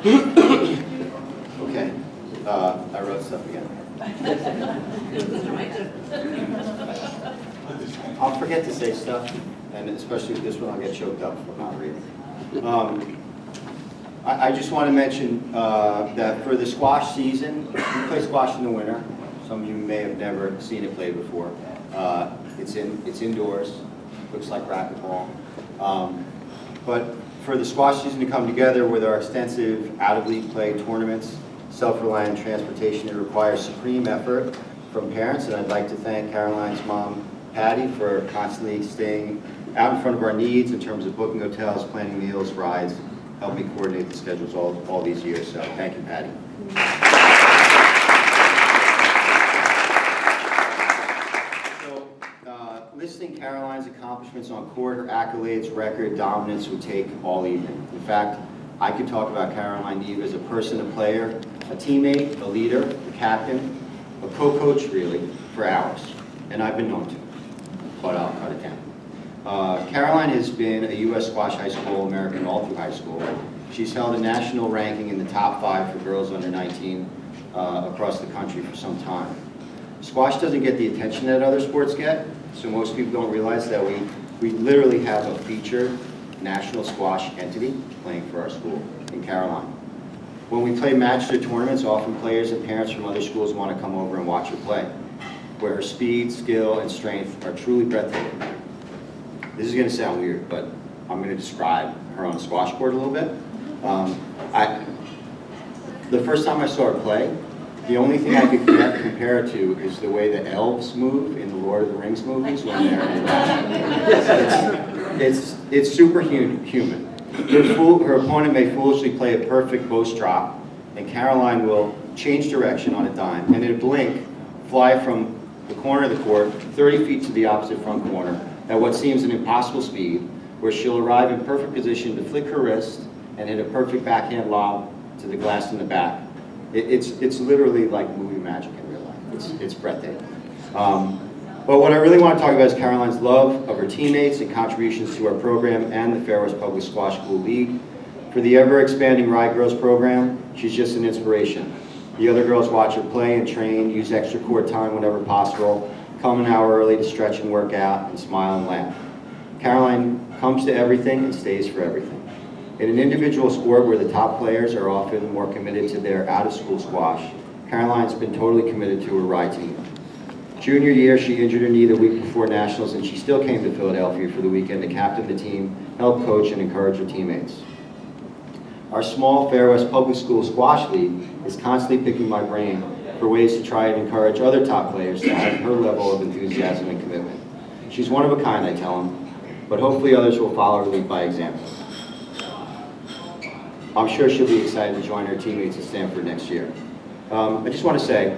Okay, I wrote stuff again. I'll forget to say stuff, and especially with this one, I'll get choked up if I'm not reading. I just want to mention that for the squash season, we play squash in the winter. Some of you may have never seen it played before. It's indoors, looks like racquetball. But for the squash season to come together with our extensive out-of-league play tournaments, self-reliant transportation, it requires supreme effort from parents, and I'd like to thank Caroline's mom, Patty, for constantly staying out in front of our needs in terms of booking hotels, planning meals, rides, helping coordinate the schedules all these years. So thank you, Patty. Listing Caroline's accomplishments on court, her accolades, record, dominance would take all evening. In fact, I could talk about Caroline Neave as a person, a player, a teammate, a leader, a captain, a co-coach really, for hours. And I've been known to, but I'll cut it down. Caroline has been a U.S. Squash High School American all through high school. She's held a national ranking in the top 5 for girls under 19 across the country for some time. Squash doesn't get the attention that other sports get, so most people don't realize that we literally have a featured national squash entity playing for our school in Caroline. When we play match day tournaments, often players and parents from other schools want to come over and watch her play, where her speed, skill, and strength are truly breathtaking. This is going to sound weird, but I'm going to describe her on the squash court a little bit. The first time I saw her play, the only thing I could compare it to is the way the elves move in the Lord of the Rings movies when they're in it's superhuman. Her opponent may foolishly play a perfect post drop, and Caroline will change direction on a dime, and in a blink, fly from the corner of the court 30 feet to the opposite front corner at what seems an impossible speed, where she'll arrive in perfect position to flick her wrist and hit a perfect backhand lob to the glass in the back. It's literally like movie magic in real life. It's breathtaking. But what I really want to talk about is Caroline's love of her teammates and contributions to our program and the Fair West Public Squash School League. For the ever-expanding Rye Girls program, she's just an inspiration. The other girls watch her play and train, use extra court time whenever possible, come an hour early to stretch and work out, and smile and laugh. Caroline comes to everything and stays for everything. In an individual sport where the top players are often more committed to their out-of-school squash, Caroline's been totally committed to her Rye team. Junior year, she injured her knee the week before nationals, and she still came to Philadelphia for the weekend to captain the team, help coach, and encourage her teammates. Our small Fair West Public School Squash League is constantly picking my brain for ways to try and encourage other top players to have her level of enthusiasm and commitment. She's one of a kind, I tell them, but hopefully others will follow her lead by example. I'm sure she'll be excited to join her teammates at Stanford next year. I just want to say,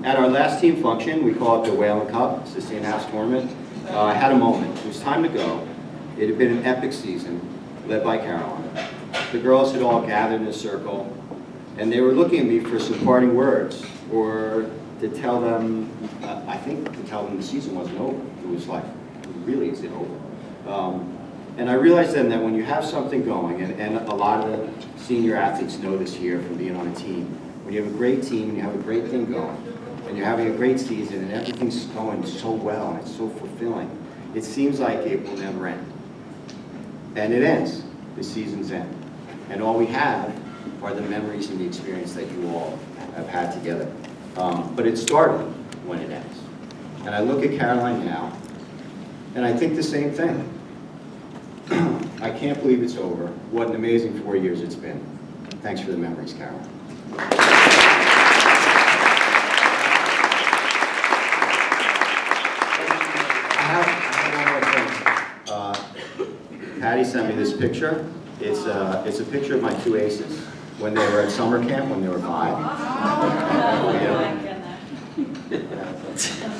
at our last team function, we call it the Whalen Cup, it's the St. House tournament, I had a moment. It was time to go. It had been an epic season, led by Caroline. The girls had all gathered in a circle, and they were looking at me for some parting words, or to tell them, I think to tell them the season wasn't over. It was like, really, is it over? And I realized then that when you have something going, and a lot of the senior athletes know this here from being on a team, when you have a great team and you have a great thing going, and you're having a great season and everything's going so well and it's so fulfilling, it seems like it will never end. And it ends. The season's end. And all we have are the memories and the experience that you all have had together. But it's startling when it ends. And I look at Caroline now, and I think the same thing. I can't believe it's over. What an amazing 4 years it's been. Thanks for the memories, Caroline. I have one more thing. Patty sent me this picture. It's a picture of my 2 aces when they were at summer camp when they were 5. Oh, my goodness.